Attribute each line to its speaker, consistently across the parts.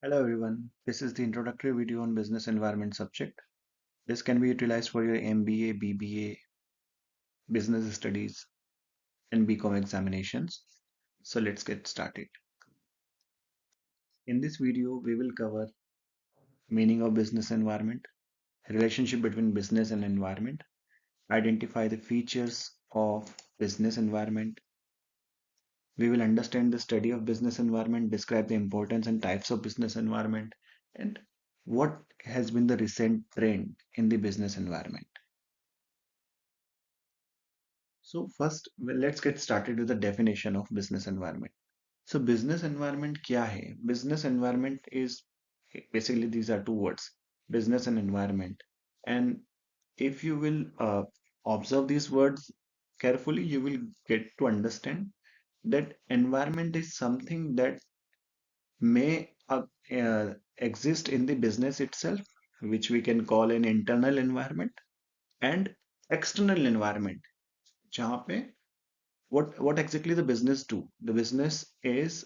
Speaker 1: Hello everyone, this is the introductory video on business environment subject. This can be utilized for your MBA, BBA, business studies and BCom examinations. So let's get started. In this video, we will cover meaning of business environment, relationship between business and environment, identify the features of business environment. We will understand the study of business environment, describe the importance and types of business environment, and what has been the recent trend in the business environment. So first, let's get started with the definition of business environment. So business environment क्या है? Business environment is basically these are two words, business and environment. And if you will observe these words carefully, you will get to understand that environment is something that may exist in the business itself, which we can call an internal environment and external environment. जहाँ पे what exactly the business do? The business is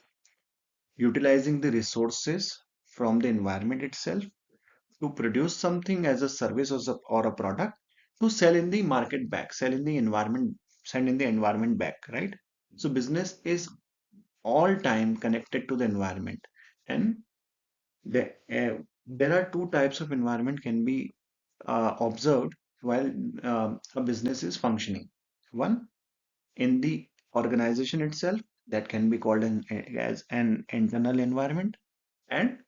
Speaker 1: utilizing the resources from the environment itself to produce something as a service or a product to sell in the market back, sell in the environment, send in the environment back, right? So business is all time connected to the environment, and the, there are two types of environment can be observed while a business is functioning. One, in the organization itself, that can be called as an internal environment, and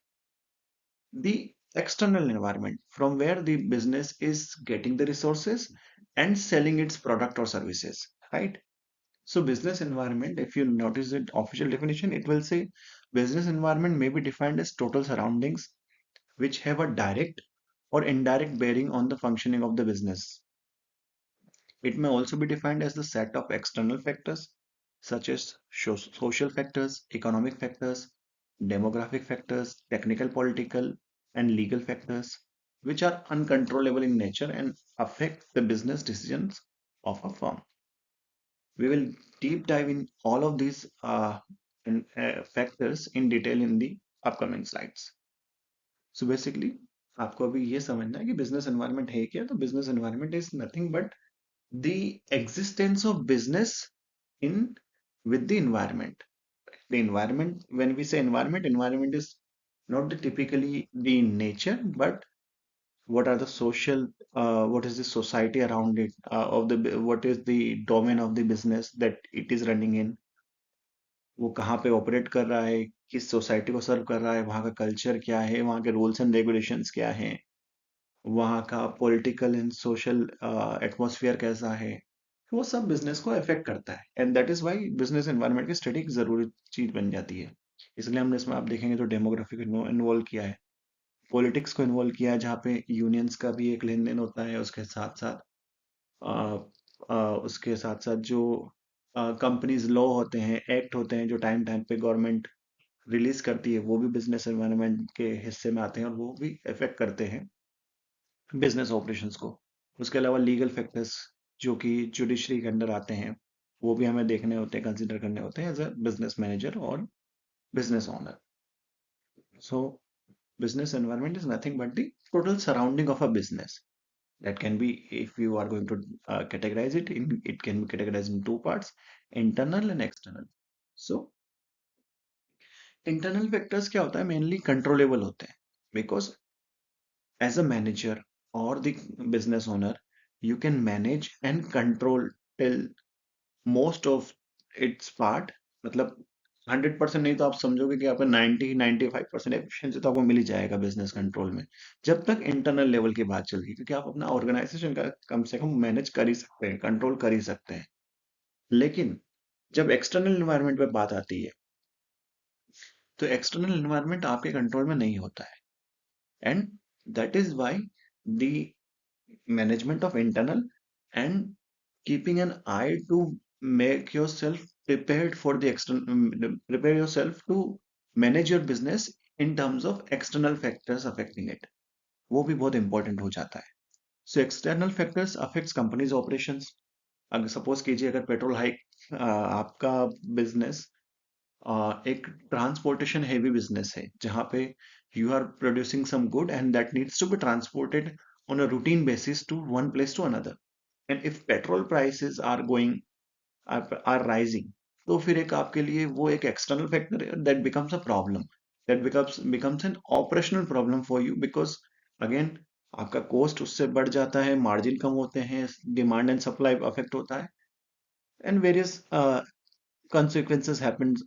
Speaker 1: the external environment from where the business is getting the resources and selling its product or services, right? So business environment, if you notice the official definition, it will say business environment may be defined as total surroundings which have a direct or indirect bearing on the functioning of the business. It may also be defined as the set of external factors such as social factors, economic factors, demographic factors, technical, political, and legal factors, which are uncontrollable in nature and affect the business decisions of a firm. We will deep dive in all of these factors in detail in the upcoming slides. So basically, आपको अभी ये समझना है कि business environment है क्या? तो business environment is nothing but the existence of business in with the environment. The environment, when we say environment, environment is not the typically the nature, but what are the social, what is the society around it, of the what is the domain of the business that it is running in, वो कहाँ पे operate कर रहा है, किस society को सर्व कर रहा है, वहाँ का कल्चर क्या है, वहाँ के रूल्स एंड रेगुलेशंस क्या हैं, वहाँ का पॉलिटिकल एंड सोशल एटमॉस्फेयर कैसा है, वो सब बिजनेस को अफेक्ट करता है, and that is why business environment की स्टडी एक जरूरी चीज बन जाती है. इसलिए हमने इसमें आप देखेंगे तो डेमोग्राफी को इन्वॉल्व किया है, पॉलिटिक्स को इन्वॉल्व किया है, जहाँ पे यूनियंस का भी एक लेन देन होता है, उसके साथ साथ जो कंपनीज लॉ होते हैं, एक्ट होते हैं, जो टाइम टाइम पे गवर्नमेंट रिलीज करती है, वो भी बिजनेस एनवायरनमेंट के हिस्से में आते हैं और वो भी इफेक्ट करते हैं बिजनेस ऑपरेशंस को. उसके अलावा लीगल फैक्टर्स जो कि जुडिशरी के अंडर आते हैं, वो भी हमें देखने होते हैं, कंसिडर करने होते हैं एज अ बिजनेस मैनेजर और business owner. So business environment is nothing but the total surrounding of a business. That can be, if you are going to categorize it in, it can be categorized in two parts, internal and external. So internal factors क्या होता है, mainly controllable होते हैं, because as a manager or the business owner, you can manage and control till most of its part. मतलब 100% नहीं तो आप समझोगे कि आपका 90-95% एफिशिएंसी तो आपको मिल ही जाएगा बिजनेस कंट्रोल में, जब तक इंटरनल लेवल की बात चल रही है, क्योंकि आप अपना ऑर्गेनाइजेशन का कम से कम मैनेज कर ही सकते हैं, कंट्रोल कर ही सकते हैं. लेकिन जब एक्सटर्नल इन्वायरमेंट पे बात आती है, तो एक्सटर्नल इन्वायरमेंट आपके कंट्रोल में नहीं होता है, and that is why the management of internal and keeping an eye to make yourself prepared for the external, prepare yourself to manage your business in terms of external factors affecting it, वो भी बहुत important हो जाता है. So external factors affects companies operations. अगर suppose कीजिए, अगर petrol hike, आपका बिजनेस एक ट्रांसपोर्टेशन हेवी बिजनेस है जहाँ पे you are producing some good and that needs to be transported on a routine basis to one place to another, and if petrol prices are going are rising, तो फिर एक आपके लिए वो एक एक्सटर्नल फैक्टर है that becomes a problem, that becomes N operational problem for you, because again आपका cost उससे बढ़ जाता है, मार्जिन कम होते हैं, डिमांड एंड सप्लाई अफेक्ट होता है, and various consequences happens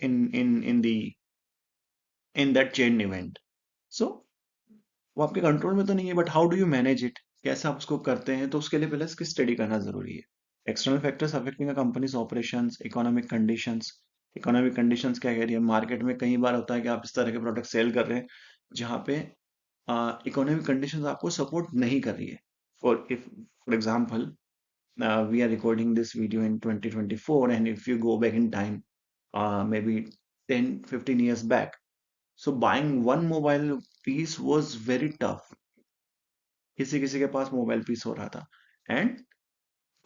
Speaker 1: in the in that chain event. So वो आपके कंट्रोल में तो नहीं है, but how do you manage it, कैसे आप उसको करते हैं, तो उसके लिए पहले इसकी स्टडी करना जरूरी है। एक्सटर्नल फैक्टर्स अफेक्टिंग अ companies operations, economic conditions. Economic conditions क्या कह रही है, मार्केट में कई बार होता है कि आप इस तरह के प्रोडक्ट सेल कर रहे हैं जहाँ पे इकोनॉमिक कंडीशंस आपको सपोर्ट नहीं कर रही है। For example, we are recording this video in 2024, and if you go back in time, maybe 10-15 years back, so buying one mobile piece was very tough. किसी किसी के पास मोबाइल पीस हो रहा था, एंड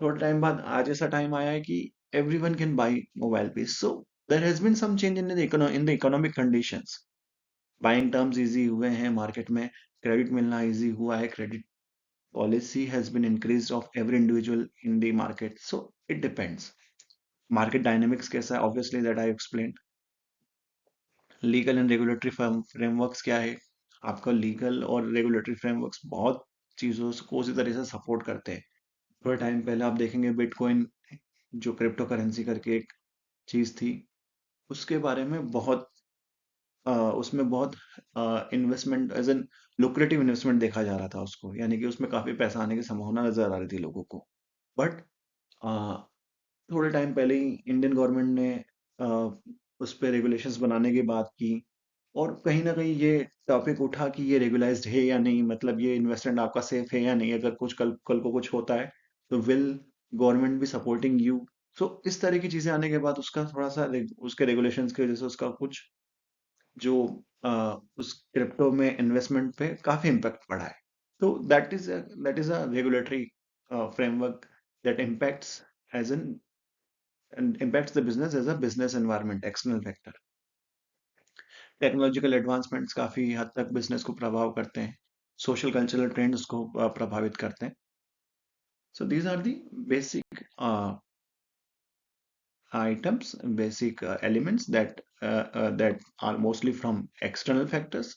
Speaker 1: थोड़ा टाइम बाद आज ऐसा टाइम आया है कि everyone can buy mobile piece, so there has been some change in the economic conditions. Buying terms easy हुए हैं मार्केट में, क्रेडिट मिलना इजी हुआ है, credit policy has been increased of every individual in the market, so it depends। Market dynamics कैसा है, obviously that I explain. Legal and regulatory frameworks क्या है, आपका लीगल और रेगुलेटरी फ्रेमवर्क्स बहुत चीज़ों को उसी तरह से सपोर्ट करते हैं। थोड़े टाइम पहले आप देखेंगे बिटकॉइन, जो क्रिप्टो करेंसी करके एक चीज़ थी, उसके बारे में बहुत उसमें बहुत investment as an lucrative investment देखा जा रहा था उसको, यानी कि उसमें काफ़ी पैसा आने की संभावना नजर आ रही थी लोगों को। बट थोड़े टाइम पहले ही इंडियन गवर्नमेंट ने अ, उस पे रेगुलेशंस बनाने की बात की, और कहीं ना कहीं ये टॉपिक उठा कि ये रेगुलाइज्ड है या नहीं, मतलब ये इन्वेस्टमेंट आपका सेफ है या नहीं, अगर कुछ कल कल को कुछ होता है तो विल गवर्नमेंट भी सपोर्टिंग यू। सो इस तरह की चीजें आने के बाद उसका थोड़ा सा उसके रेगुलेशंस की वजह से उसका कुछ जो अ, उस क्रिप्टो में इन्वेस्टमेंट पे काफी इम्पैक्ट पड़ा है। तो that is a regulatory framework that impacts as an and impacts the business as a business environment, external factor। Technological advancements काफी हद तक बिजनेस को प्रभाव करते हैं, सोशल कल्चरल ट्रेंड्स को प्रभावित करते हैं। So these are the basic items, basic elements that are mostly from external factors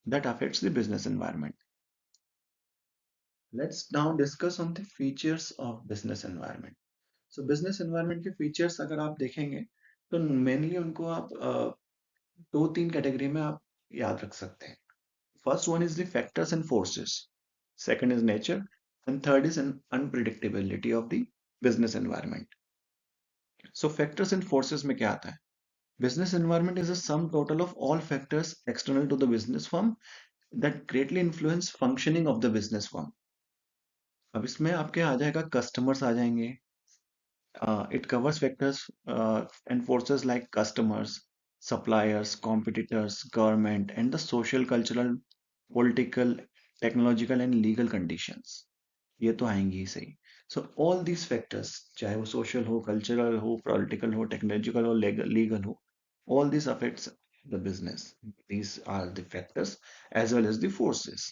Speaker 1: that affects the business environment। Let's now discuss on the features of business environment। So business environment के features अगर आप देखेंगे तो mainly उनको आप दो तीन category में आप याद रख सकते हैं। First one is the factors and forces, second is nature, and third is an unpredictability of the business environment. So factors and forces में क्या आता है, business environment is a sum total of all factors external to the business firm that greatly influence functioning of the business firm. अब इसमें आपके आ जाएगा customers आ जाएंगे, it covers factors and forces like customers, suppliers, competitors, government, and the social, cultural, political, technological, and legal conditions। ये तो आएंगी ही सही। So all these factors, चाहे वो social हो, cultural हो, political हो, technological हो, legal हो, all this affects the business। These are the factors as well as the forces।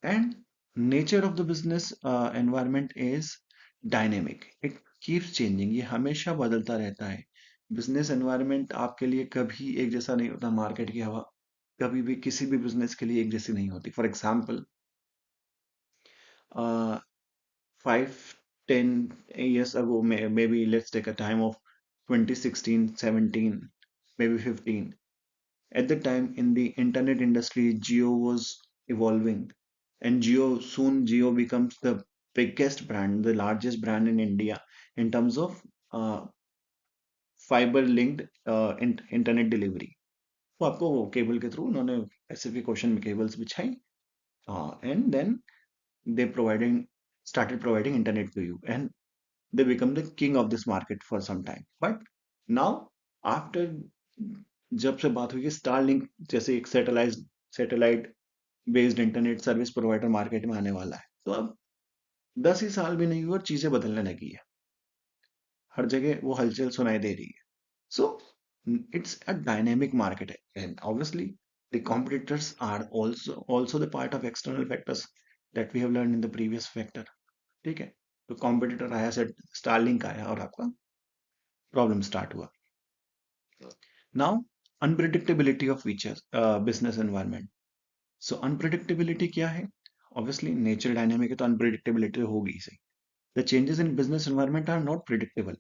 Speaker 1: And nature of the business environment is dynamic, it keeps changing, ये हमेशा बदलता रहता है। बिजनेस एनवायरनमेंट आपके लिए कभी एक जैसा नहीं होता, मार्केट की हवा कभी भी किसी भी बिजनेस के लिए एक जैसी नहीं होती। For example, 5-10 years ago, maybe let's take a time of 2016, 17, maybe 15, at the time in the internet industry, Jio was evolving, and Jio becomes the biggest brand, the largest brand in India in terms of fiber linked internet delivery। तो आपको cable के through उन्होंने Pacific Ocean में cables बिछाई, and then they providing started providing internet to you, and they become the king of this market for some time। But now, after जब से बात हुई कि स्टारलिंक जैसे एक satellite based internet service provider market में आने वाला है, तो अब 10 ही साल भी नहीं हुए और चीजें बदलने लगी है, हर जगह वो हलचल सुनाई दे रही है। So it's a dynamic market, and obviously the competitors are also the part of external factors that we have learned in the previous factor. ठीक है, तो कॉम्पिटिटर आया, सेट स्टारलिंक आया और आपका प्रॉब्लम स्टार्ट हुआ. Now unpredictability of features business environment. So unpredictability क्या है? ऑब्वियसली नेचर डायनामिक है तो अनप्रिडिक्टेबिलिटी होगी ही सही. The changes in business environment are not predictable.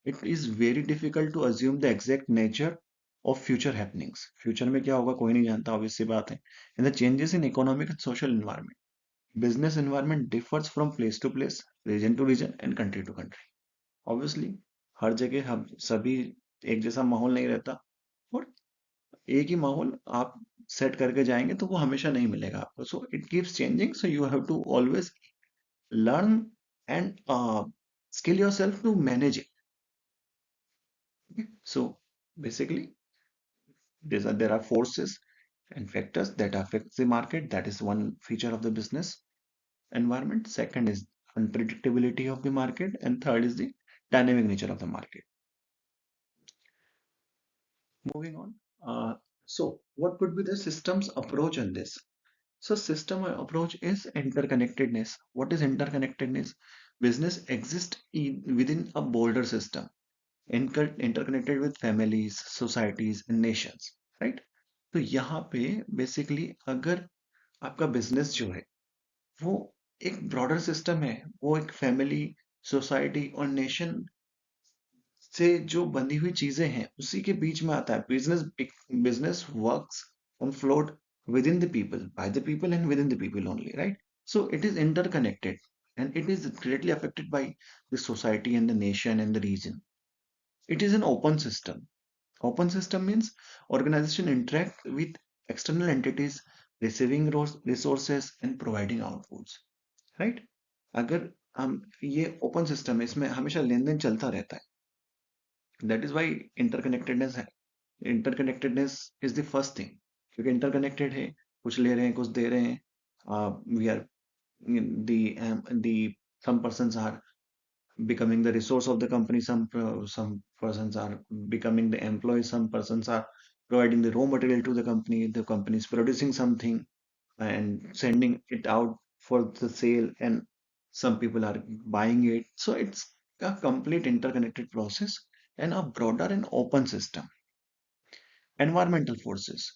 Speaker 1: It is very difficult to assume the exact nature of future happenings. Future में क्या होगा कोई नहीं जानता, ऑब्वियस सी बात है. And the changes in economic and social environment. Business environment differs from place to place, region to region and country to country. Obviously हर जगह हम सभी एक जैसा माहौल नहीं रहता, और एक ही माहौल आप सेट करके जाएंगे तो वो हमेशा नहीं मिलेगा आपको. So it keeps changing, so you have to always learn and skill yourself to manage it. Okay? So basically, there are forces and factors that affect the market. That is one feature of the business environment. Second is unpredictability of the market, and third is the dynamic nature of the market. Moving on. So what could be the system's approach on this? So system approach is interconnectedness. What is interconnectedness? Business exists within a bolder system, interconnected with families, societies and nations, right? तो यहाँ पे basically अगर आपका business जो है वो एक broader system है, वो एक फैमिली, सोसाइटी और नेशन से जो बंधी हुई चीजें हैं उसी के बीच में आता है. Business works on flowed within the people, by the people and within the people only, right? So it is interconnected and it is greatly affected by the society and the nation and the region. It is an open system. Open system means organization interact with external entities, receiving resources and providing outputs, right? अगर हम ये open system है, इसमें हमेशा लेन then चलता रहता है. That is why interconnectedness है. Interconnectedness is the first thing, क्योंकि इंटरकनेक्टेड है, कुछ ले रहे हैं कुछ दे रहे हैं. We are the some persons are becoming the resource of the company, some persons are becoming the employees, some persons are providing the raw material to the company is producing something and sending it out for the sale, and some people are buying it. So it's a complete interconnected process and a broader and open system. Environmental forces.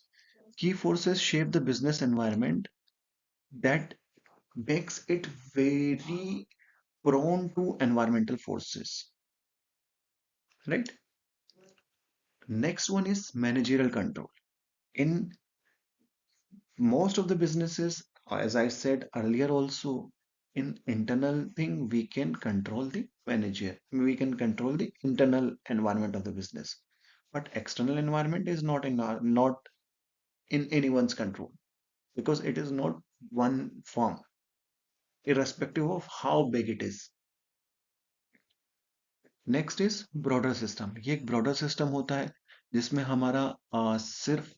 Speaker 1: Key forces shape the business environment that makes it very prone to environmental forces, right? Next one is managerial control. In most of the businesses, as I said earlier also, in internal thing, we can control the manager, we can control the internal environment of the business. But external environment is not in anyone's control, because it is not one form, irrespective of how big it is. Next is broader system. ये एक broader system होता है जिसमें हमारा सिर्फ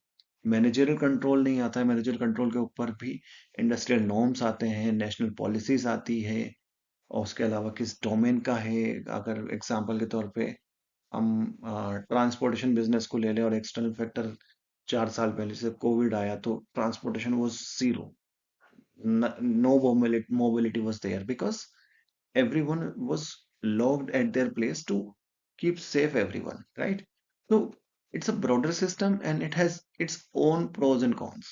Speaker 1: managerial control नहीं आता है. मैनेजरियल कंट्रोल के ऊपर भी इंडस्ट्रियल नॉर्म्स आते हैं, नेशनल पॉलिसीज आती है, और उसके अलावा किस डोमेन का है. अगर एग्जांपल के तौर पे हम ट्रांसपोर्टेशन बिजनेस को ले लें, और एक्सटर्नल फैक्टर 4 साल पहले से कोविड आया तो transportation was zero. No mobility was there because everyone was locked at their place to keep safe everyone, right? So it's a broader system and it has its own pros and cons.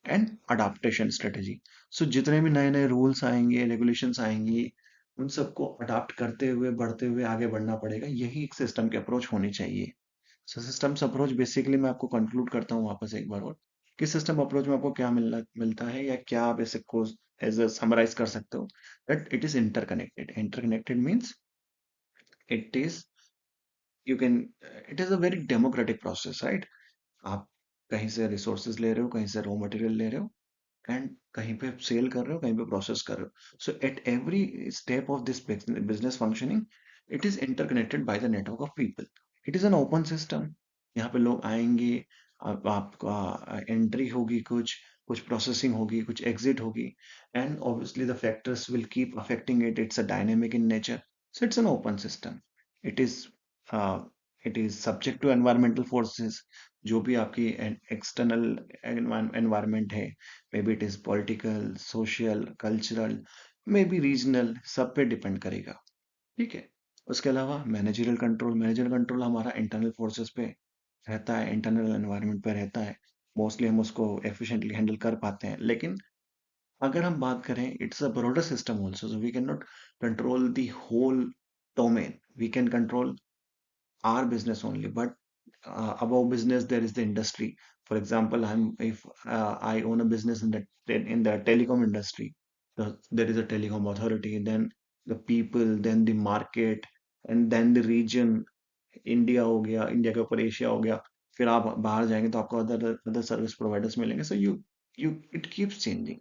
Speaker 1: And adaptation strategy. So जितने भी नए नए rules आएंगे, regulations आएंगी, उन सबको adapt करते हुए बढ़ते हुए आगे बढ़ना पड़ेगा. यही एक सिस्टम की अप्रोच होनी चाहिए. सो सिस्टम्स अप्रोच बेसिकली मैं आपको कंक्लूड करता हूँ वापस एक बार और, कि सिस्टम अप्रोच में आपको क्या मिलता है, या क्या आप इसको एज अ समराइज कर सकते हो. That it is interconnected. Interconnected means it is, you can, it is a very democratic process, right? आप कहीं से रिसोर्सेज ले रहे हो, कहीं से रॉ मटेरियल ले रहे हो, एंड कहीं पे सेल कर रहे हो, कहीं पे प्रोसेस कर रहे हो. So at every step of this business functioning, it is interconnected by the network of people. It is an open system. यहाँ पे लोग आएंगे, आपका एंट्री होगी, कुछ कुछ प्रोसेसिंग होगी, कुछ एग्जिट होगी, and obviously the factors will keep affecting it. It's a dynamic in nature. So it's an open system. It is it is subject to environmental forces, जो भी आपकी एक्सटर्नल एनवायरमेंट है, may be it is political, social, cultural, may be regional, सब पे depend करेगा। ठीक है। उसके अलावा मैनेजरियल कंट्रोल हमारा इंटरनल फोर्सेस पे रहता है, इंटरनल एनवायरनमेंट पे रहता है। मोस्टली हम उसको एफिशिएंटली हैंडल कर पाते हैं, लेकिन अगर हम बात करें, it's a broader system also, so we can not control the whole domain. We can control our business only, but above business there is the industry. For example, if I own a business in the telecom industry, there is a telecom authority, then the people, then the market, and then the region. India हो गया, India के ऊपर Asia हो गया, फिर आप बाहर जाएंगे तो आपको अदर अदर सर्विस प्रोवाइडर्स मिलेंगे, so you it keeps changing.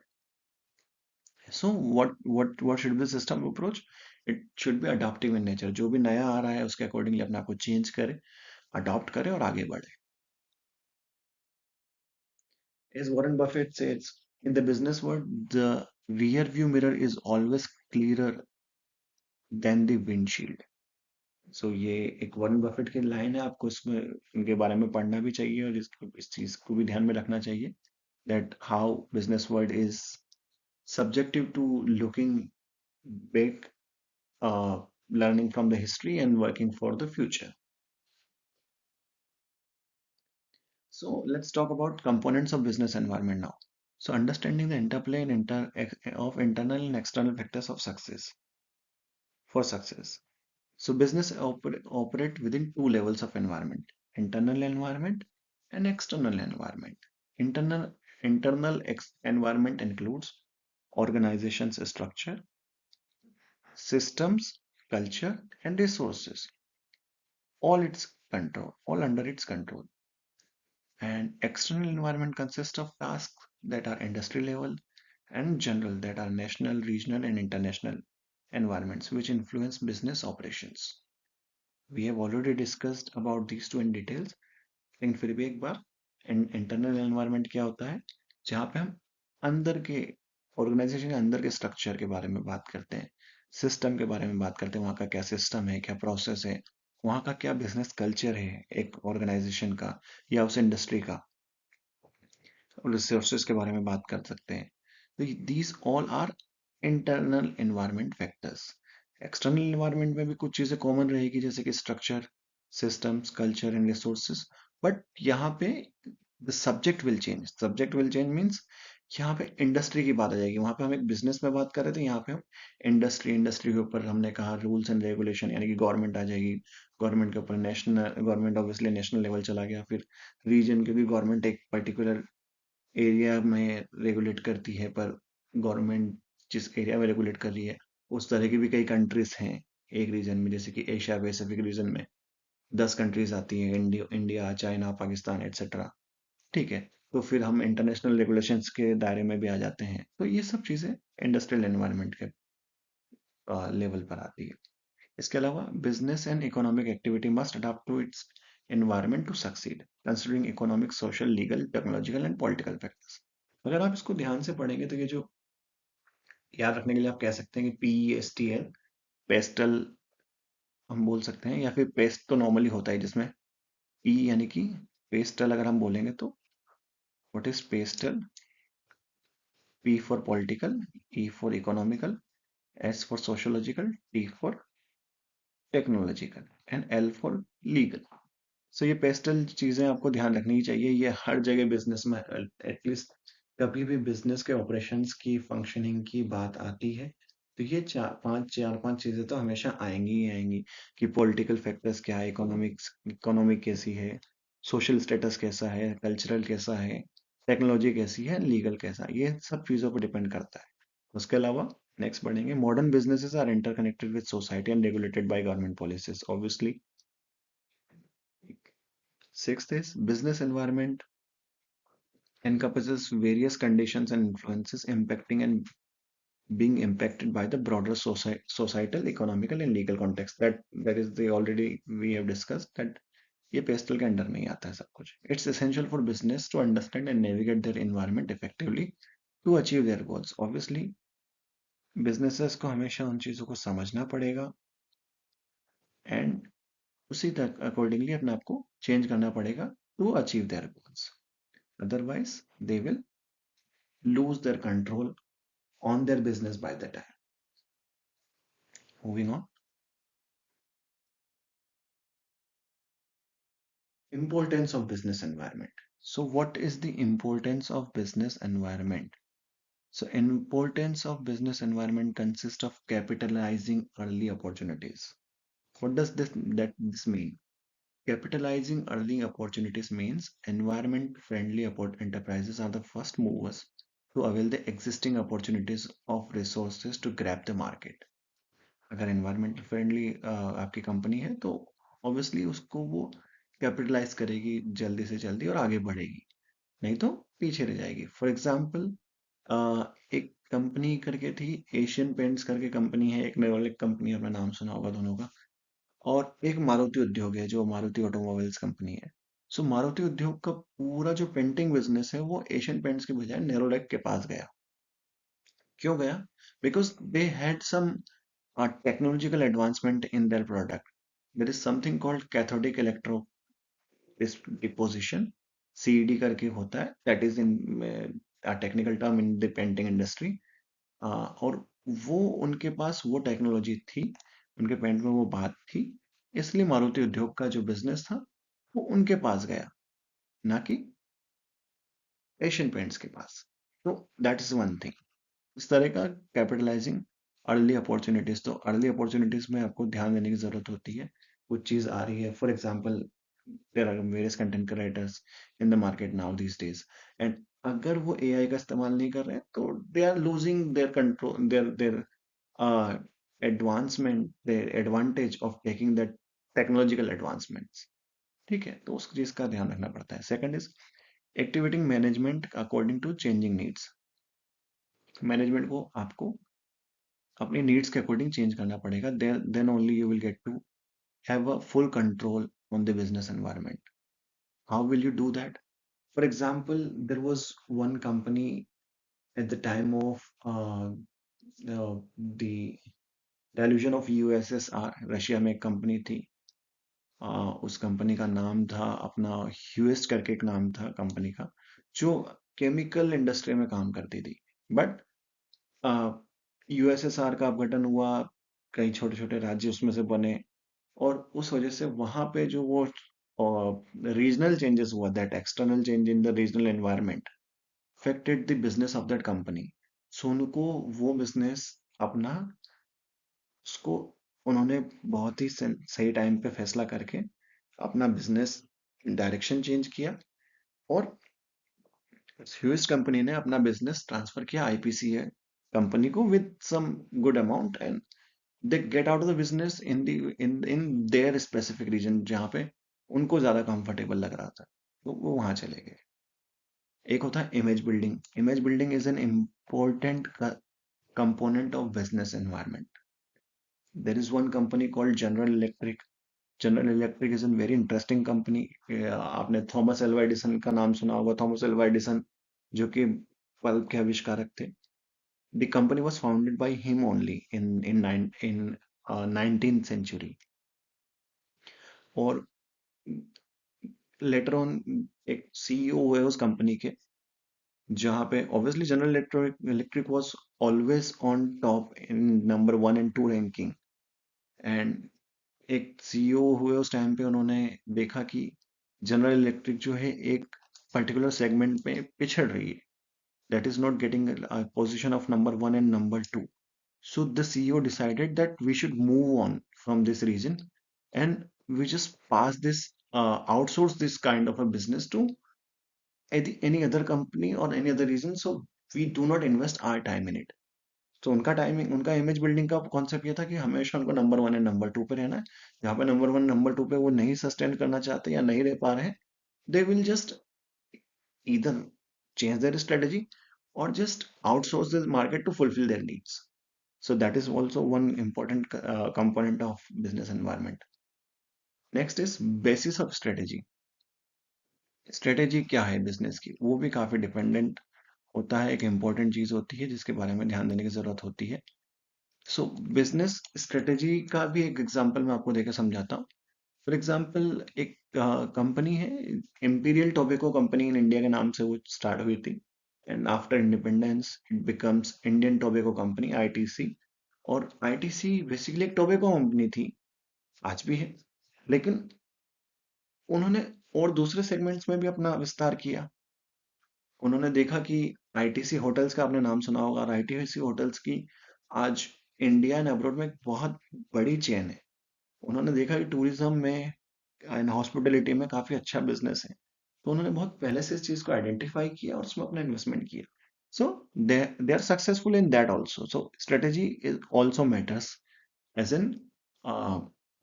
Speaker 1: So what should be system approach? It should be adoptive in nature, जो भी नया आ रहा है उसके अकॉर्डिंगली अपने आप को चेंज करे, अडॉप्ट करे और आगे बढ़े। As Warren Buffett says, in the business world, the rear view mirror is always clearer than the windshield. So ये एक वॉरेन बफेट की लाइन है, आपको इसमें इनके बारे में पढ़ना भी चाहिए और इस चीज को भी ध्यान में रखना चाहिए, that how business world is subjective to looking back, uh, learning from the history and working for the future. So let's talk about components of business environment now. So understanding the interplay and of internal and external factors of success for success. So business operate within two levels of environment: internal environment and external environment. Internal environment includes organization's structure, systems, culture, and resources. All under its control. And external environment consists of tasks that are industry level and general, that are national, regional, and international environments which influence business operations. We have already discussed about these two in details, लेकिन फिर भी एक बार, internal environment क्या होता है? जहाँ पे हम अंदर के ऑर्गेनाइजेशन के अंदर के स्ट्रक्चर के बारे में बात करते हैं, सिस्टम के बारे में बात करते हैं, वहाँ का क्या सिस्टम है, क्या प्रोसेस है, वहाँ का क्या बिजनेस कल्चर है एक ऑर्गेनाइजेशन का या उस इंडस्ट्री का, रिसोर्सेज के बारे में बात कर सकते हैं। तो these all are internal environment factors. External environment में भी कुछ चीजें कॉमन रहेगी, जैसे कि structure, systems, culture and resources, but यहाँ पे the subject will change. Subject will change means यहाँ पे इंडस्ट्री की बात आ जाएगी। वहां पे हम एक बिजनेस में बात कर रहे थे, यहाँ पे हम इंडस्ट्री के ऊपर हमने कहा रूल्स एंड रेगुलेशन, यानी कि गवर्नमेंट आ जाएगी। गवर्नमेंट के ऊपर national government obviously national level चला गया, फिर रीजन, क्योंकि गवर्नमेंट एक पर्टिकुलर एरिया में रेगुलेट करती है, पर गवर्नमेंट जिस एरिया में रेगुलेट कर रही है, उस तरह की भी कई कंट्रीज हैं एक रीजन में, जैसे कि एशिया पैसिफिक रीजन में 10 कंट्रीज आती हैं, इंडिया, चाइना, पाकिस्तान, एटसेट्रा। ठीक है। तो फिर हम इंटरनेशनल रेगुलेशंस के दायरे में भी आ जाते हैं, तो ये सब चीजें इंडस्ट्रियल एनवायरनमेंट के लेवल पर आती है। इसके अलावा business and economic activity must adapt to its environment to succeed, considering economic, social, legal, technological and political factors. अगर आप इसको ध्यान से पढ़ेंगे तो ये जो याद रखने के लिए आप कह सकते हैं कि PESTL, पेस्टल हम बोल सकते हैं, या फिर पेस्ट तो नॉर्मली होता है जिसमें P यानी कि पेस्टल अगर हम बोलेंगे तो what is PESTEL? P for political, E for economical, S for sociological, T for technological and L for legal. So ये पेस्टल चीजें आपको ध्यान रखनी चाहिए, ये हर जगह बिजनेस में एटलीस्ट कभी भी बिजनेस के ऑपरेशंस की फंक्शनिंग की बात आती है तो ये चार पांच चीजें तो हमेशा आएंगी ही आएंगी, कि पॉलिटिकल फैक्टर्स क्या है, इकोनॉमिक कैसी है, सोशल स्टेटस कैसा है, कल्चरल कैसा है, टेक्नोलॉजी कैसी है, लीगल कैसा है, ये सब चीजों पर डिपेंड करता है। उसके अलावा नेक्स्ट बढ़ेंगे, modern businesses are interconnected with society and regulated by government policies obviously. Sixth is business environment encompasses various conditions and influences impacting and being impacted by the broader societal, economical and legal context. That is the already we have discussed that ये PESTEL के under में ही आता है सब कुछ। It's essential for business to understand and navigate their environment effectively to achieve their goals. Obviously businesses को हमेशा उन चीजों को समझना पड़ेगा एंड उसी तक अकॉर्डिंगली अपने आप को चेंज करना पड़ेगा to achieve their goals, otherwise they will lose their control on their business by the time. Moving on. Importance of business environment. So what is the importance of business environment? So importance of business environment consists of capitalizing early opportunities. What does this mean? Capitalizing early opportunities means environment friendly enterprises are the first movers to avail the existing opportunities of resources to grab the market. अगर environmental friendly आपकी company है तो obviously उसको वो capitalise करेगी जल्दी से जल्दी और आगे बढ़ेगी, नहीं तो पीछे रह जाएगी। फॉर एग्जांपल एक कंपनी करके थी, एशियन पेंट्स करके कंपनी है, एक नेरोलिक कंपनी, आपने नाम सुना होगा दोनों का, और एक मारुति उद्योग है जो मारुति ऑटोमोबाइल्स कंपनी है। सो मारुति उद्योग का पूरा जो पेंटिंग बिजनेस है वो एशियन पेंट्स के बजाय नेरोलैक के पास गया। क्यों गया? Because they had some technological advancement in their product. There is something called cathodic electro deposition, CED करके होता है, that is in a technical term in the painting industry. और वो उनके पास वो टेक्नोलॉजी थी, उनके पेंट में वो बात थी, इसलिए मारुति उद्योग का जो बिजनेस था वो उनके पास गया, ना कि एशियन पेंट्स के पास। तो दैट इज वन थिंग। इस तरह का कैपिटलाइजिंग अर्ली अपॉर्चुनिटीज, तो अर्ली अपॉर्चुनिटीज में आपको ध्यान देने की जरूरत होती है। कुछ चीज आ रही है, for example there are various content creators in the market now these days, and अगर वो एआई का इस्तेमाल नहीं कर रहे हैं तो they are losing their control, their advancement, their advantage of taking that technological advancements. ठीक है, तो उस चीज का ध्यान रखना पड़ता है। Second is activating management according to changing needs. Management को आपको अपनी नीड्स के अकॉर्डिंग चेंज करना पड़ेगा, then only you will get to have a full control on the business environment. How will you do that? For example, there was one company at the time of the dilution of USSR, Russia में एक company थी। उस company का नाम था अपना ह्यूएस करके, एक नाम था कंपनी का, जो केमिकल इंडस्ट्री में काम करती थी। बट यूएसएसआर का अपघटन हुआ, कई छोटे छोटे राज्य उसमें से बने, और उस वजह से वहां पे जो वो रीजनल चेंजेस हुआ, that external change in the regional environment affected the business of that company. सो उनको वो बिजनेस अपना, उसको उन्होंने बहुत ही सही टाइम पे फैसला करके अपना बिजनेस डायरेक्शन चेंज किया, और ह्यूज कंपनी ने अपना बिजनेस ट्रांसफर किया आईपीसीए कंपनी को with some good amount, and they get out of the business in in their specific region जहाँ पे उनको ज्यादा कंफर्टेबल लग रहा था, तो वो वहां चले गए। एक होता है image building. Image building is an important component of business environment. There is one company called General Electric. General Electric is a very interesting company. आपने थॉमस एल्वा एडिसन का नाम सुना होगा, थॉमस एल्वा एडिसन जो कि bulb के आविष्कारक थे। The company was founded by him only in 19th century, और लेटर ऑन एक सीईओ हुए उस कंपनी के, जहाँ पे obviously general electric was always on top in number 1 and 2 ranking, and एक सीईओ हुए उस टाइम पे उन्होंने देखा कि जनरल इलेक्ट्रिक जो है एक पर्टिकुलर सेगमेंट में पिछड़ रही है, that is not getting position of number 1 and number 2। So the CEO decided that we should move on from this region, and we just pass this, outsource this kind of a business to any other company or any other region. So we do not invest our time in it. तो उनका timing, उनका image building का concept ये था कि हमेशा उनको number 1 and number 2 पे रहना है। जहाँ पे नंबर 1 नंबर 2 पे वो नहीं सस्टेन करना चाहते या नहीं रह पा रहे हैं, they will just either change their strategy और just outsource this market to fulfil their needs. So that is also one important component of business environment. Next is basis of strategy. Strategy क्या है business की, वो भी काफी dependent होता है, एक इंपॉर्टेंट चीज होती है जिसके बारे में ध्यान देने की जरूरत होती है। सो बिजनेस स्ट्रेटेजी का भी एक एग्जांपल मैं आपको देकर समझाता हूँ। फॉर एग्जाम्पल एक कंपनी है, imperial tobacco company in India के नाम से वो स्टार्ट हुई थी, and after independence it becomes Indian tobacco company, ITC. और आईटीसी बेसिकली एक टोबैको कंपनी थी, आज भी है, लेकिन उन्होंने और दूसरे सेगमेंट्स में भी अपना विस्तार किया। उन्होंने देखा कि आईटीसी होटल्स का आपने नाम सुना होगा, और आईटीसी होटल्स की आज इंडिया एंड अब्रॉड में एक बहुत बड़ी चेन है। उन्होंने देखा कि टूरिज्म में एंड हॉस्पिटलिटी में काफी अच्छा बिजनेस है, तो उन्होंने बहुत पहले से इस चीज को आइडेंटिफाई किया और उसमें अपना इन्वेस्टमेंट किया। So they are successful in that also. So strategy is also matters as in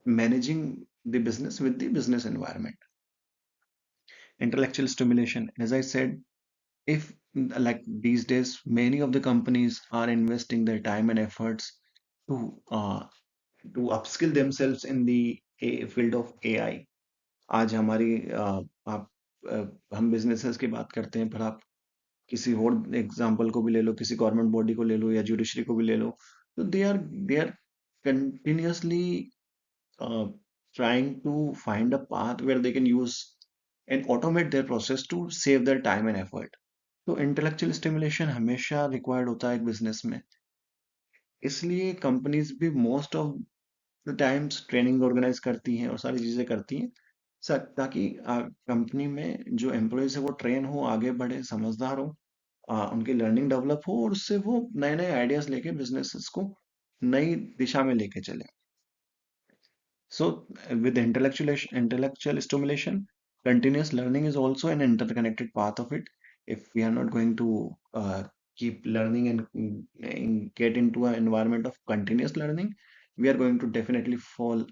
Speaker 1: managing the business with the business environment. Intellectual stimulation, as I said, if like these days many of the companies are investing their time and efforts to to upskill themselves in the field of AI। आज हमारी आप हम businesses की बात करते हैं, पर आप किसी और एग्जांपल को भी ले लो, किसी गवर्नमेंट बॉडी को ले लो या जुडिशरी को भी ले लो, तो they are continuously trying to find a path where they can use and automate their process to save their time and effort। तो इंटेलेक्चुअल स्टिमुलेशन हमेशा रिक्वायर्ड होता है एक बिजनेस में, इसलिए कंपनीज भी most of the times training organise करती हैं और सारी चीजें करती हैं, ताकि कंपनी में जो एम्प्लॉयज है वो ट्रेन हो, आगे बढ़े, समझदार हो, उनकी लर्निंग डेवलप हो, और उससे वो नए नए आइडियाज लेके बिजनेसेस को नई दिशा में लेके चले। So, with intellectual stimulation, continuous learning is also an interconnected part of it. If we are not going to keep learning and get into an environment of continuous learning, we are going to definitely fall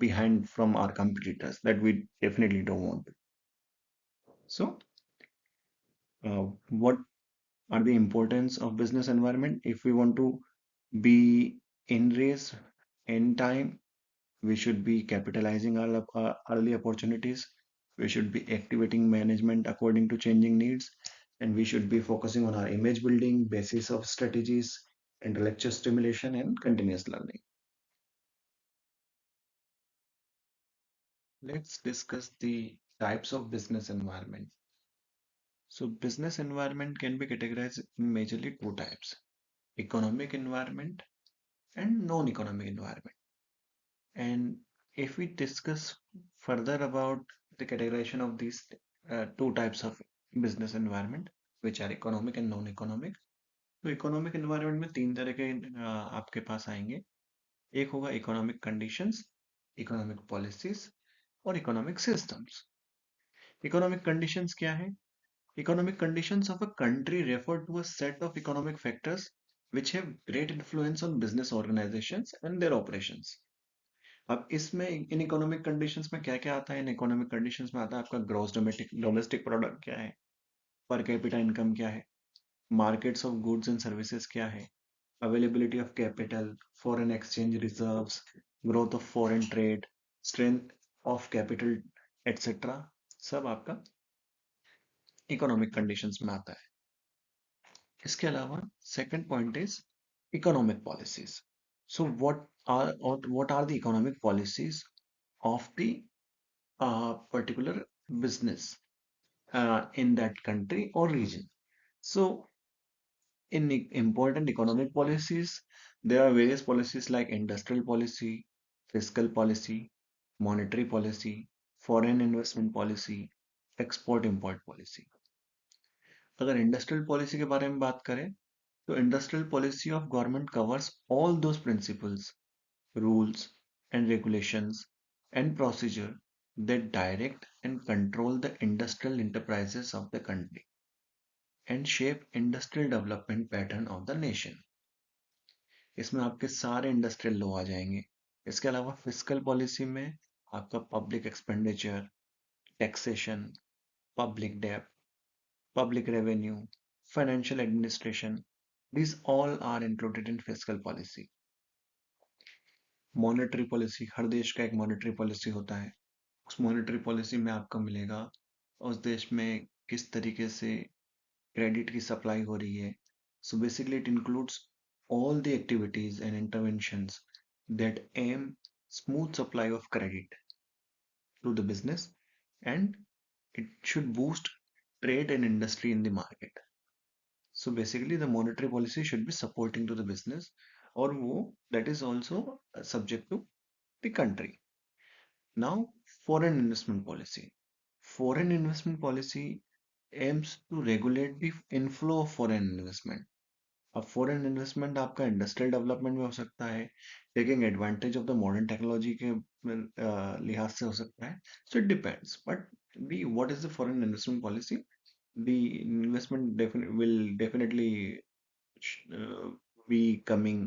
Speaker 1: behind from our competitors that we definitely don't want. So, what are the importance of business environment? If we want to be in race in time, we should be capitalizing our early opportunities. We should be activating management according to changing needs, and we should be focusing on our image building, basis of strategies, intellectual stimulation, and continuous learning. Let's discuss the types of business environment. So, business environment can be categorized in majorly two types: economic environment and non-economic environment. And if we discuss further about the categorization of these two types of business environment, which are economic and non-economic, तो economic environment में तीन तरह के आपके पास आएंगे। एक होगा economic conditions, economic policies और इकोनॉमिक सिस्टम्स। इकोनॉमिक कंडीशंस क्या है? Economic conditions of a country refer to a set of economic factors which have great influence on business organizations and their operations। अब इसमें इन इकोनॉमिक कंडीशंस में क्या क्या आता है? इन इकोनॉमिक कंडीशंस में आता है आपका ग्रॉस डोमेस्टिक डोमेस्टिक प्रोडक्ट क्या है, पर कैपिटा इनकम क्या है, markets of goods and services क्या है, availability of capital, foreign exchange reserves, growth of foreign trade, strength of capital, etcetera, सब आपका इकोनॉमिक कंडीशंस में आता है। इसके अलावा second point is economic policies. So what are the economic policies of the particular business in that country or region। So, in important economic policies, there are various policies like industrial policy, fiscal policy, monetary policy, foreign investment policy, export import policy। अगर industrial policy के बारे में बात करें, तो industrial policy of government covers all those principles, rules and regulations and procedure that direct and control the industrial enterprises of the country and shape industrial development pattern of the nation। इसमें आपके सारे industrial law आ जाएंगे। इसके अलावा fiscal policy में आपका public expenditure, taxation, public डेब्ट, public revenue, financial administration, these all are included in fiscal policy। Monetary policy, हर देश का एक मॉनेटरी पॉलिसी होता है। उस मॉनेटरी पॉलिसी में आपको मिलेगा उस देश में किस तरीके से क्रेडिट की सप्लाई हो रही है। So basically it includes all the activities and interventions that aim smooth supply of credit to the business, and it should boost trade and industry in the market. So basically, the monetary policy should be supporting to the business, or that is also subject to the country. Now, foreign investment policy. Foreign investment policy aims to regulate the inflow of foreign investment. अब foreign investment आपका industrial development में हो सकता है, taking advantage of the modern technology के लिहाज से हो सकता है. So it depends, but the what is the foreign investment policy, the investment will definitely be coming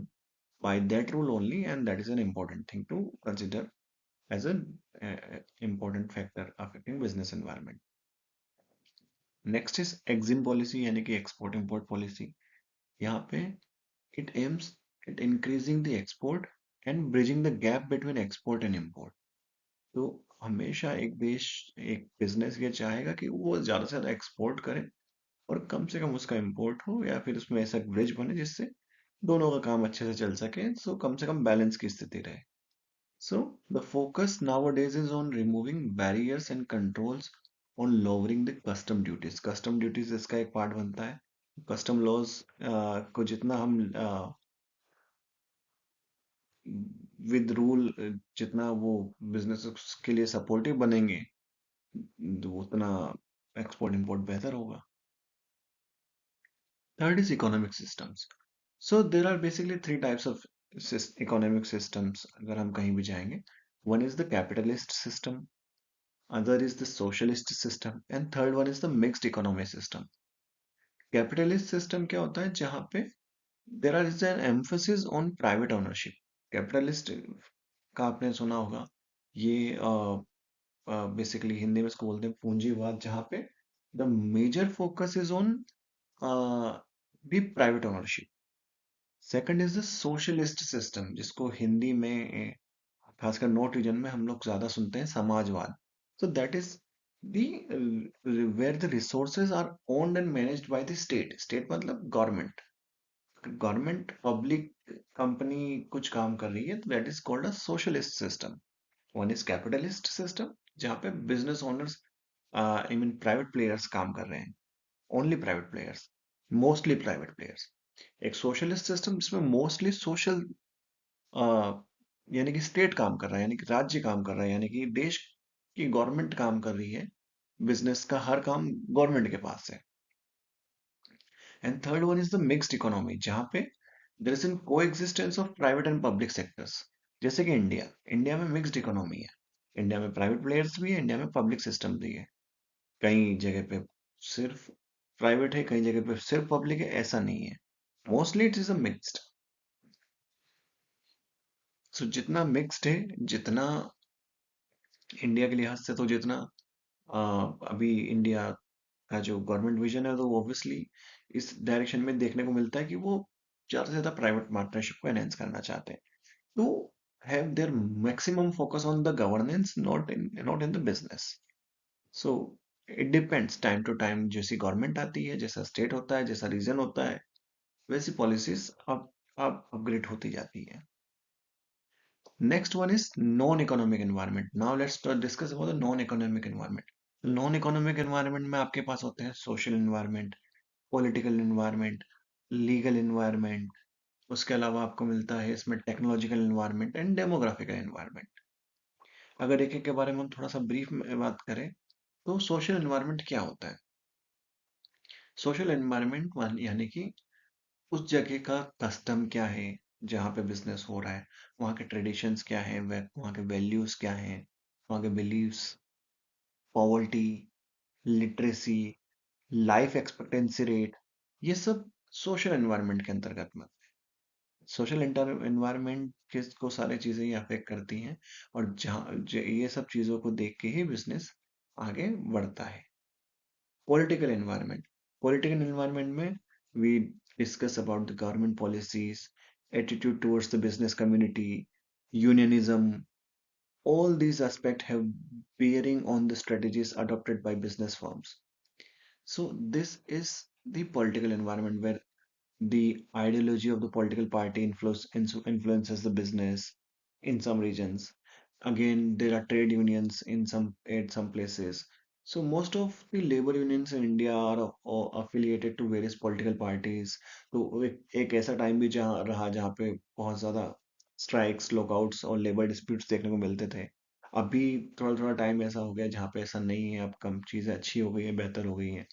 Speaker 1: by that rule only, and that is an important thing to consider as an important factor affecting business environment. Next is EXIM policy यानी कि export import policy. यहाँ पे it aims at increasing the export and bridging the gap between export and import. तो हमेशा एक देश, एक business ये चाहेगा कि वो ज्यादा से ज्यादा एक्सपोर्ट करे और कम से कम उसका इंपोर्ट हो, या फिर उसमें ऐसा ब्रिज बने जिससे दोनों का काम अच्छे से चल सके, सो कम से कम बैलेंस की स्थिति रहे. So the focus nowadays is on removing barriers and controls, on lowering the custom duties. Custom duties इसका एक पार्ट बनता है. कस्टम लॉज को जितना हम विद रूल, जितना वो बिजनेस के लिए सपोर्टिव बनेंगे, तो उतना एक्सपोर्ट इंपोर्ट बेहतर होगा. Third is economic systems. So there are basically three types of economic systems अगर हम कहीं भी जाएंगे. One is the capitalist system, other is the socialist system, and third one is the mixed economy system. Capitalist system क्या होता है? जहां पे there are is an emphasis on private ownership. Capitalist का आपने सुना होगा, ये बेसिकली हिंदी में इसको बोलते हैं पूंजीवाद, जहाँ पे the major focus is on the private ownership. Second is the socialist system, जिसको हिंदी में खासकर नॉर्थ रीजन में हम लोग ज्यादा सुनते हैं समाजवाद. So that is the where the resources are owned and managed by the state. State मतलब गवर्नमेंट. गवर्नमेंट पब्लिक कंपनी कुछ काम कर रही है, तो that is called a socialist system. One is capitalist system, जहाँ पे business owners, I mean private players काम कर रहे हैं, only private players, mostly private players. एक सोशलिस्ट सिस्टम जिसमें मोस्टली सोशल, यानी कि स्टेट काम कर रहा है, यानी कि राज्य काम कर रहा है, यानी कि देश की गवर्नमेंट काम कर रही है, बिजनेस का हर काम गवर्नमेंट के पास है. And third one is the mixed economy, जहाँ पे देयर इज एन को existence of private and public sectors. जैसे कि इंडिया, इंडिया में मिक्स्ड इकोनॉमी है. इंडिया में प्राइवेट प्लेयर्स भी है, इंडिया में पब्लिक सिस्टम भी है. कई जगह पे सिर्फ प्राइवेट है, कई जगह पे सिर्फ पब्लिक है, ऐसा नहीं है. Mostly it is a mixed. So जितना मिक्स्ड है, जितना इंडिया के लिहाज से, तो जितना अभी इंडिया का जो गवर्नमेंट विजन है, तो ऑब्वियसली इस डायरेक्शन में देखने को मिलता है कि वो ज्यादा से ज्यादा प्राइवेट पार्टनरशिप को एनहेंस करना चाहते हैं. to have their maximum focus on the governance, not in the business. So it depends time to time. जैसी गवर्नमेंट आती है, जैसा स्टेट होता है, जैसा रीजन होता है, वैसी पॉलिसीज अब अपग्रेड होती जाती है. Next one is non economic environment. Now let's discuss about the non economic environment. Non economic environment में आपके पास होते हैं social environment, political environment, legal environment. उसके अलावा आपको मिलता है इसमें टेक्नोलॉजिकल एनवायरनमेंट एंड डेमोग्राफिकल एनवायरनमेंट. अगर एक एक के बारे में हम थोड़ा सा ब्रीफ में बात करें, तो सोशल एनवायरनमेंट क्या होता है? सोशल एनवायरनमेंट यानी कि उस जगह का कस्टम क्या है, जहाँ पे बिजनेस हो रहा है, वहाँ के ट्रेडिशंस क्या है, वहाँ के वैल्यूज क्या हैं, वहाँ के believes, poverty, literacy, life expectancy rate, ये सब सोशल एनवायरनमेंट के अंतर्गत में. सोशल एनवायरनमेंट को सारी चीजें ये अफेक्ट करती हैं, और ये सब चीजों को देख के ही बिजनेस आगे बढ़ता है. Political environment. पॉलिटिकल एनवायरनमेंट में we discuss about the government policies, attitude towards the business community, unionism. All these aspects have bearing on the strategies adopted by business firms. So this is the political environment where the ideology of the political party influences the business in some regions. Again, there are trade unions in some at some places. So most of the labor unions in India affiliated to various political parties. तो एक ऐसा time भी जहाँ रहा जहाँ पे बहुत ज्यादा स्ट्राइक्स, लॉकआउट्स और लेबर डिस्प्यूट्स देखने को मिलते थे। अभी थोड़ा थोड़ा टाइम ऐसा हो गया जहाँ पे ऐसा नहीं है, अब कम चीजें अच्छी हो गई है, बेहतर हो गई हैं।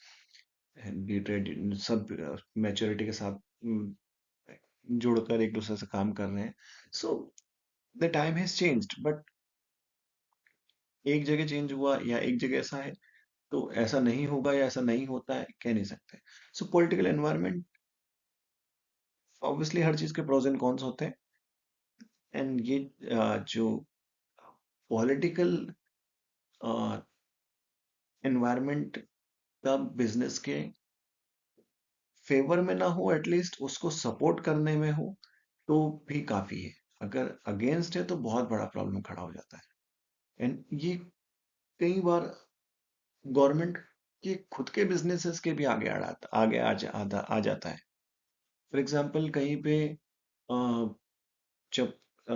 Speaker 1: ये ट्रेड सब मैच्योरिटी के साथ जुड़कर एक दूसरे से काम कर रहे हैं। So the time has changed, but एक जगह चेंज हुआ या एक जगह ऐसा है तो ऐसा नहीं होगा या ऐसा नहीं होता है, कह नहीं सकते। सो पॉलिटिकल एनवायरनमेंट, ऑब्वियसली हर चीज के प्रोज एंड कॉन्स होते हैं। एंड ये जो पॉलिटिकल एनवायरनमेंट का बिजनेस के फेवर में ना हो, एटलीस्ट उसको सपोर्ट करने में हो, तो भी काफी है। अगर अगेंस्ट है तो बहुत बड़ा प्रॉब्लम खड़ा हो जाता है। एंड ये कई बार गवर्नमेंट के खुद के बिजनेसेस के भी आगे आ जाता है। फॉर एग्जाम्पल कहीं पे अ, जब अ,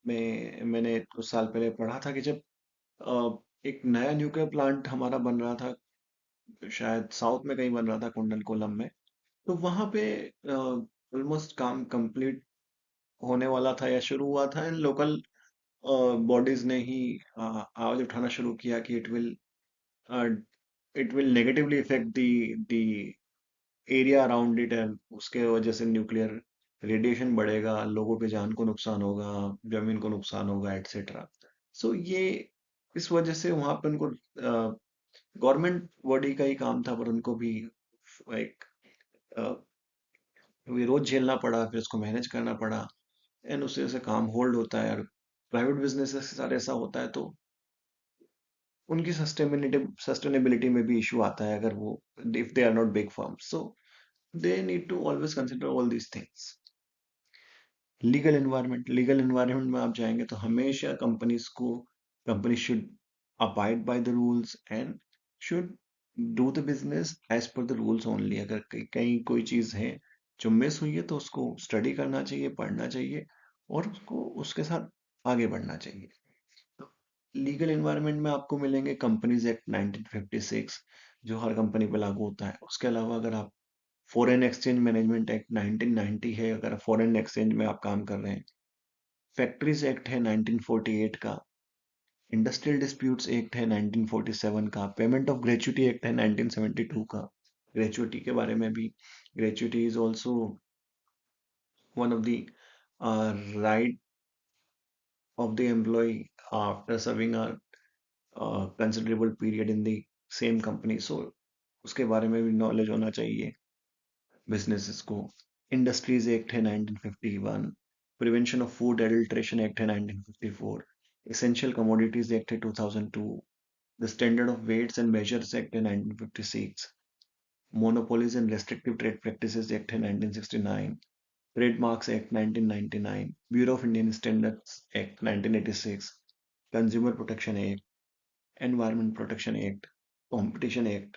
Speaker 1: मैंने कुछ साल पहले पढ़ा था कि जब एक नया न्यूक्लियर प्लांट हमारा बन रहा था, शायद साउथ में कहीं बन रहा था, कुंडन कोलम में। तो वहां पे ऑलमोस्ट काम कंप्लीट होने वाला था या शुरू हुआ था, एंड लोकल बॉडीज ने ही आवाज उठाना शुरू किया कि it will negatively effect the area around it, and उसके वजह से न्यूक्लियर रेडिएशन बढ़ेगा, लोगों के जान को नुकसान होगा, जमीन को नुकसान होगा, एटसेट्रा। सो ये इस वजह से वहां पे उनको गवर्नमेंट बॉडी का ही काम था, पर उनको भी एक विरोध झेलना पड़ा, फिर उसको मैनेज करना पड़ा। एंड उससे जैसे काम होल्ड होता है, और प्राइवेट बिजनेस के साथ ऐसा होता है तो उनकी सस्टेनेबिलिटी में भी इशू आता है, अगर वो if they are not big firms, so they need to always consider all these things. Legal environment में आप जाएंगे तो हमेशा company should abide by the rules and should do the business as per the rules only. अगर कहीं कोई चीज है जो मिस हुई है तो उसको स्टडी करना चाहिए, पढ़ना चाहिए, और उसको उसके साथ आगे बढ़ना चाहिए। लीगल एनवायरनमेंट में आपको मिलेंगे कंपनीज एक्ट 1956, जो हर कंपनी पे लागू होता है। उसके अलावा अगर आप फॉरेन एक्सचेंज मैनेजमेंट एक्ट 1990 है, अगर फॉरेन एक्सचेंज में आप काम कर रहे हैं। फैक्ट्रीज एक्ट है 1948 का। इंडस्ट्रियल डिस्प्यूट्स एक्ट है 1947 का। पेमेंट ऑफ ग्रेच्युटी एक्ट है 1972 का। ग्रेच्युटी के बारे में भी, gratuity is also one of the right of the employ after serving considerable period in the same company. So उसके बारे में भी नॉलेज होना चाहिए बिजनेसेस को। इंडस्ट्रीज एक्ट है 1951। Prevention of food adulteration act है 1954। एसेंशियल कमोडिटीज एक्ट है 2002। The standard of weights and measures act है 1956। Monopolies and restrictive trade practices act है 1969। Trademarks act 1999। Bureau of Indian standards act 1986। Consumer protection act, environment protection act, competition act,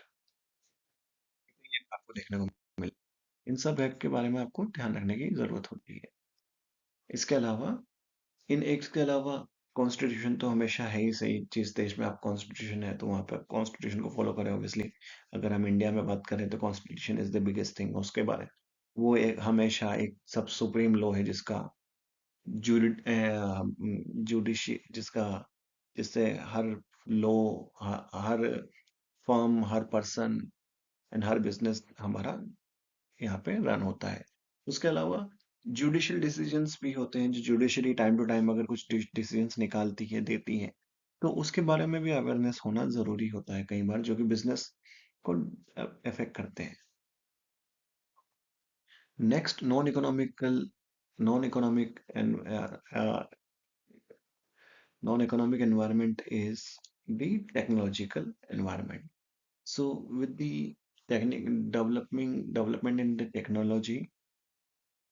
Speaker 1: आपको देखने को मिले। इन सब act के बारे में आपको ध्यान रखने की जरूरत होती है। इसके अलावा, इन एक्ट्स के अलावा, कॉन्स्टिट्यूशन तो हमेशा है ही सही चीज। देश में आप कॉन्स्टिट्यूशन है तो वहाँ पर कॉन्स्टिट्यूशन को फॉलो करें ऑब्वियसली। अगर हम इंडिया में बात करें तो constitution is the biggest thing उसके बारे। वो एक हमेशा एक सब सुप्रीम लॉ है, जिसका जुडिशि जिसका जिससे हर लॉ, हर फर्म, हर पर्सन एंड हर बिजनेस हमारा यहाँ पे रन होता है। उसके अलावा जुडिशियल डिसीजंस भी होते हैं, जो जुडिशरी टाइम टू टाइम अगर कुछ डिसीजंस निकालती है, देती है, तो उसके बारे में भी अवेयरनेस होना जरूरी होता है कई बार, जो कि बिजनेस को अफेक्ट करते हैं। Next, non economic non economic environment is the technological environment. So with the technic development in the technology,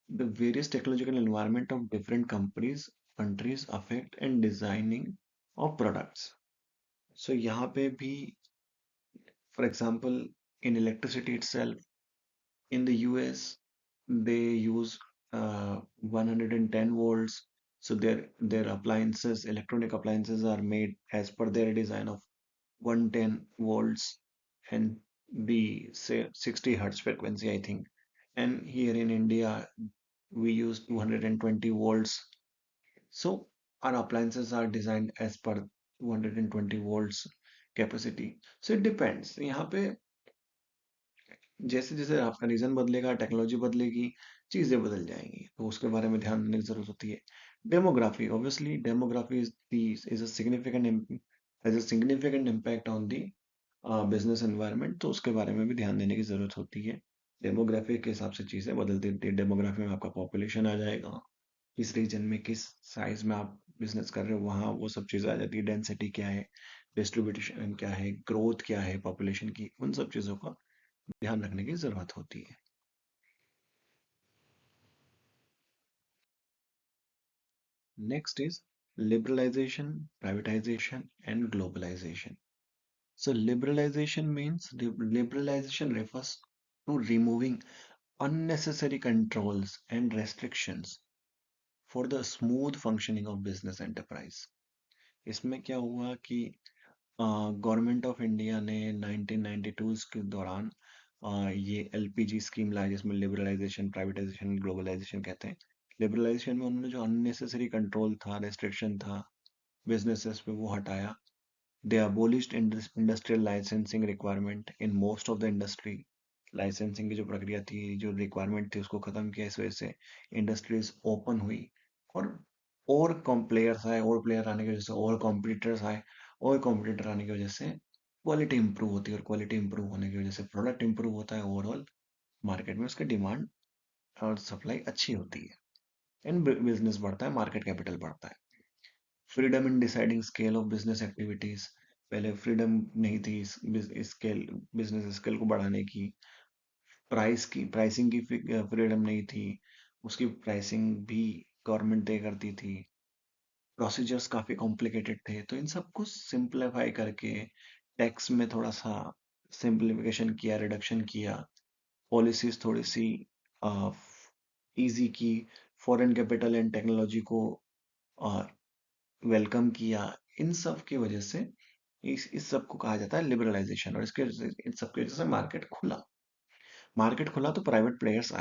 Speaker 1: the various technological environment of different countries affect and designing of products. So यहाँ पे भी, for example, in electricity itself, in the US, they use 110 volts. So their appliances, electronic appliances are made as per their design of 110 volts and the say 60 hertz frequency, I think. And here in India, we use 220 volts. So our appliances are designed as per 220 volts capacity. So it depends. यहाँ पे जैसे जैसे आपका reason बदलेगा, technology बदलेगी, चीजें बदल जाएंगी, तो उसके बारे में ध्यान देने की जरूरत होती है। Demography, obviously demography is a significant has a significant impact on the business environment, तो उसके बारे में भी ध्यान देने की जरूरत होती है। डेमोग्राफी के हिसाब से चीजें बदलती रहती है। डेमोग्राफी में आपका पॉपुलेशन आ जाएगा, किस रीजन में किस साइज में आप बिजनेस कर रहे हो, वहाँ वो सब चीजें आ जाती है। डेंसिटी क्या है, डिस्ट्रीब्यूशन क्या है, ग्रोथ क्या है पॉपुलेशन की, उन सब चीजों का ध्यान रखने की जरूरत होती है। Next is liberalization, privatization, and globalization. So, liberalization means liberalization refers to removing unnecessary controls and restrictions for the smooth functioning of business enterprise. इसमें क्या हुआ कि गवर्नमेंट ऑफ इंडिया ने 1992 के दौरान ये एलपीजी स्कीम लाई, जिसमें लिबरलाइजेशन, प्राइवेटाइजेशन, ग्लोबलाइजेशन कहते हैं। लिबरलाइजेशन में उन्होंने जो अननेसेसरी कंट्रोल था, रेस्ट्रिक्शन था बिजनेसेस पे, वो हटाया। दे abolished industrial licensing requirement in most of the industry. Licensing की जो प्रक्रिया थी, जो रिक्वायरमेंट थी, उसको खत्म किया। इस वजह से इंडस्ट्रीज ओपन हुई और कम प्लेयर्स आए, और प्लेयर आने की वजह से और कॉम्पिटिटर्स आए, और कॉम्पिटिटर आने की वजह से क्वालिटी इंप्रूव होती है, और क्वालिटी इंप्रूव होने की वजह से प्रोडक्ट इंप्रूव होता है। ओवरऑल मार्केट में उसकी डिमांड और सप्लाई अच्छी होती है, एंड बिजनेस बढ़ता है, मार्केट कैपिटल बढ़ता है। Freedom in deciding scale of business activities, पहले फ्रीडम नहीं थी स्केल, बिजनेस स्केल को बढ़ाने की। प्राइसिंग की फ्रीडम नहीं थी, उसकी प्राइसिंग भी गवर्नमेंट तय करती थी। प्रोसीजर्स काफी कॉम्प्लिकेटेड थे, तो इन सबको सिंप्लीफाई करके टैक्स में थोड़ा सा सिंप्लीफिकेशन किया, रिडक्शन किया, पॉलिसीज थोड़ी सी इजी की, फॉरेन कैपिटल एंड टेक्नोलॉजी को वेलकम किया। इन सब की वजह से इस सब को कहा जाता है लिबरलाइजेशन, और इसके इन सब की वजह से मार्केट खुला तो प्राइवेट प्लेयर्स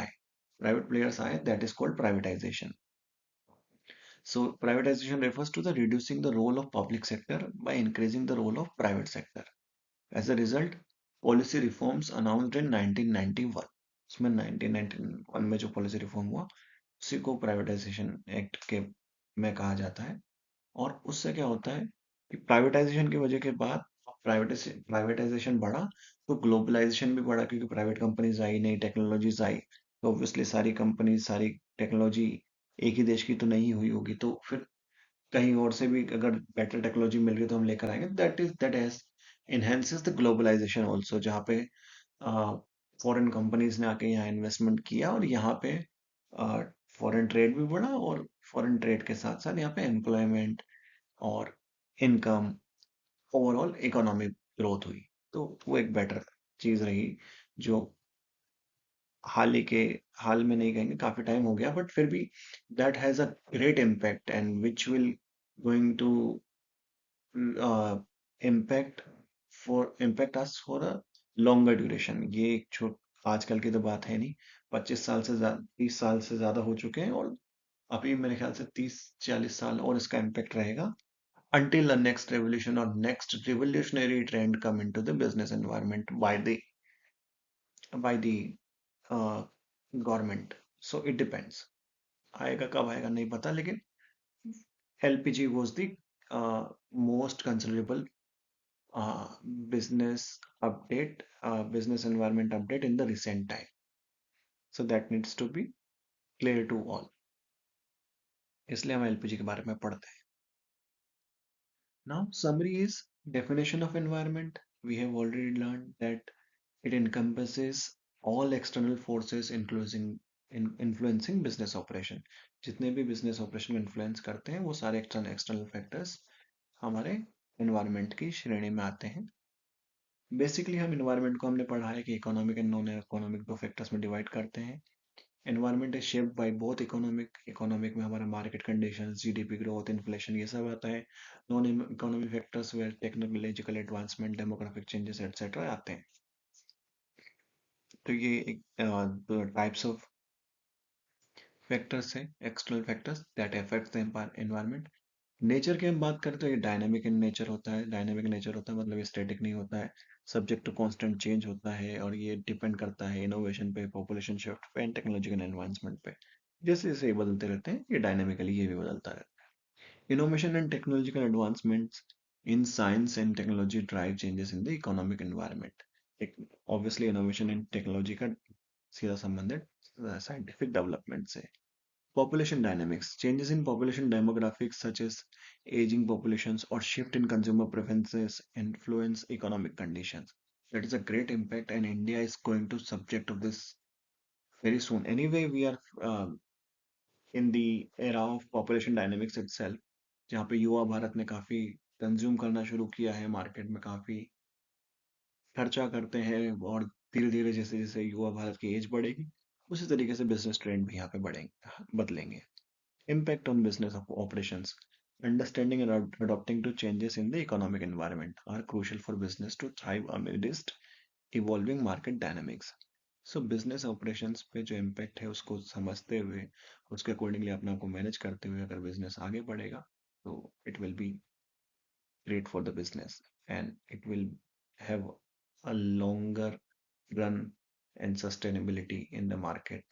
Speaker 1: आए, that is called privatisation. So privatization refers to the reducing the role of public sector by increasing the role of private sector. As a result, policy reforms announced in 1991, उसमें 1991 में जो policy reform हुआ, उसी को privatisation act के में कहा जाता है। और उससे क्या होता है कि प्राइवेटाइजेशन की वजह के बाद प्राइवेटाइजेशन बढ़ा, तो ग्लोबलाइजेशन भी बढ़ा, क्योंकि प्राइवेट कंपनीज आई, नई टेक्नोलॉजीज आई, तो ऑब्वियसली सारी कंपनीज, सारी टेक्नोलॉजी एक ही देश की तो नहीं हुई होगी, तो फिर कहीं और से भी अगर बेटर टेक्नोलॉजी मिल रही है तो हम लेकर आएंगे। That has enhances the globalisation also, जहाँ पे फॉरेन कंपनीज ने आके यहाँ इन्वेस्टमेंट किया, और यहाँ पे फॉरेन ट्रेड भी बढ़ा, और फॉरेन ट्रेड के साथ साथ यहाँ पे एम्प्लॉयमेंट और इनकम, ओवरऑल इकोनॉमिक ग्रोथ हुई। तो वो एक बेटर चीज रही, जो हाल ही के हाल में नहीं कहेंगे, काफी टाइम हो गया, बट फिर भी that has a great impact and which will going to impact impact us for a longer duration. ये एक छोट आजकल की तो बात है नहीं, 25 साल से ज्यादा, 30 साल से ज्यादा हो चुके हैं, और अभी मेरे ख्याल से 30-40 साल और इसका इम्पैक्ट रहेगा, until the next revolution or next revolutionary trend come into the business environment by the government. So it depends, आएगा कब आएगा नहीं पता, लेकिन LPG was the most considerable business business environment update in the recent time. So that needs to be clear to all. इसलिए हम LPG के बारे में पढ़ते हैं। Now summary is definition of environment. We have already learned that it encompasses all external forces influencing business operation. जितने भी business operation में influence करते हैं, वो सारे external factors हमारे environment की श्रेणी में आते हैं। बेसिकली हम environment को हमने पढ़ा है कि इकोनॉमिक एंड नॉन इकोनॉमिक दो फैक्टर्स में डिवाइड करते हैं। Environment is shaped by both economic में हमारा market conditions, GDP growth, inflation, ये सब आता है। Non economic factors where technological advancement, demographic changes etcetera आते हैं। तो ये एक टाइप्स ऑफ फैक्टर्स है, external factors that affect the environment. Nature की हम बात करें तो ये डायनामिक इन नेचर होता है। डायनामिक नेचर होता है मतलब ये स्टैटिक नहीं होता है, सब्जेक्ट टू कांस्टेंट चेंज होता है, और ये डिपेंड करता है इनोवेशन पे, पॉपुलेशन शिफ्ट पे एंड टेक्नोलॉजिकल एडवांसमेंट पे। जैसे जैसे ये बदलते रहते हैं, ये डायनामिकली ये भी बदलता रहता है। Innovation and technological advancements in science and technology drive changes in the economic environment. Obviously innovation and technology का सीधा संबंध है साइंटिफिक डेवलपमेंट से। Population dynamics. Changes in population demographics such as aging populations or shift in consumer preferences influence economic conditions. That is a great impact, and India is going to subject of this very soon. Anyway, we are in the era of population dynamics itself, जहाँ पे युवा भारत ने काफी consume करना शुरू किया है, market में काफी खर्चा करते हैं, और धीरे धीरे जैसे जैसे युवा भारत की एज बढ़ेगी, उसी तरीके से बिजनेस ट्रेंड भी यहाँ पे बढ़ेंगे, बदलेंगे। Impact on business operations. Understanding and adapting to changes in the economic environment are crucial for business to thrive amidst evolving market dynamics. So business operations पे जो impact है उसको समझते हुए, उसके accordingly अपने आप को manage करते हुए अगर business आगे बढ़ेगा, तो it will be great for the business, and it will have a longer run and sustainability in the market.